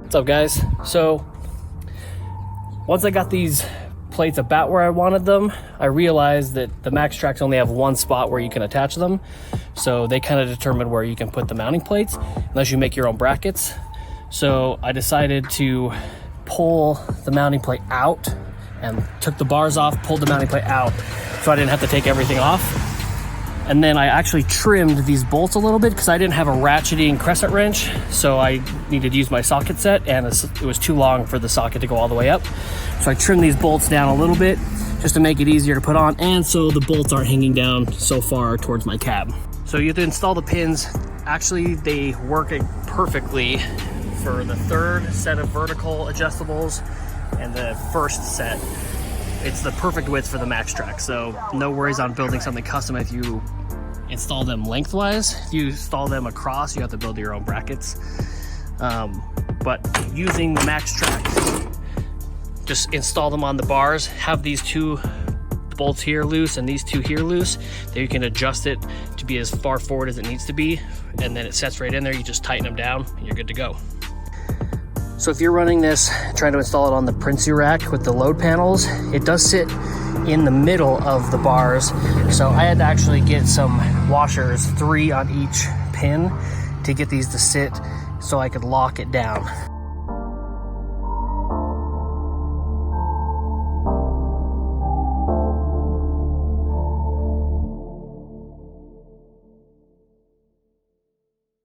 What's up, guys? So once I got these plates about where I wanted them, I realized that the MaxTrax only have one spot where you can attach them. So they kind of determine where you can put the mounting plates unless you make your own brackets. So I decided to pull the mounting plate out and took the bars off, pulled the mounting plate out so I didn't have to take everything off. And then I actually trimmed these bolts a little bit because I didn't have a ratcheting crescent wrench, so I needed to use my socket set, and it was too long for the socket to go all the way up. So I trimmed these bolts down a little bit just to make it easier to put on, and so the bolts aren't hanging down so far towards my cab. So you have to install the pins. Actually, they work perfectly for the third set of vertical adjustables and the first set. It's the perfect width for the MaxTrax, so no worries on building something custom if you install them lengthwise. If you install them across, you have to build your own brackets. But using the MaxTrax, just install them on the bars, have these two bolts here loose and these two here loose. Then you can adjust it to be as far forward as it needs to be, and then it sets right in there. You just tighten them down and you're good to go. So if you're running this, trying to install it on the Prinsu rack with the load panels, it does sit in the middle of the bars. So I had to actually get some washers, 3 on each pin, to get these to sit so I could lock it down.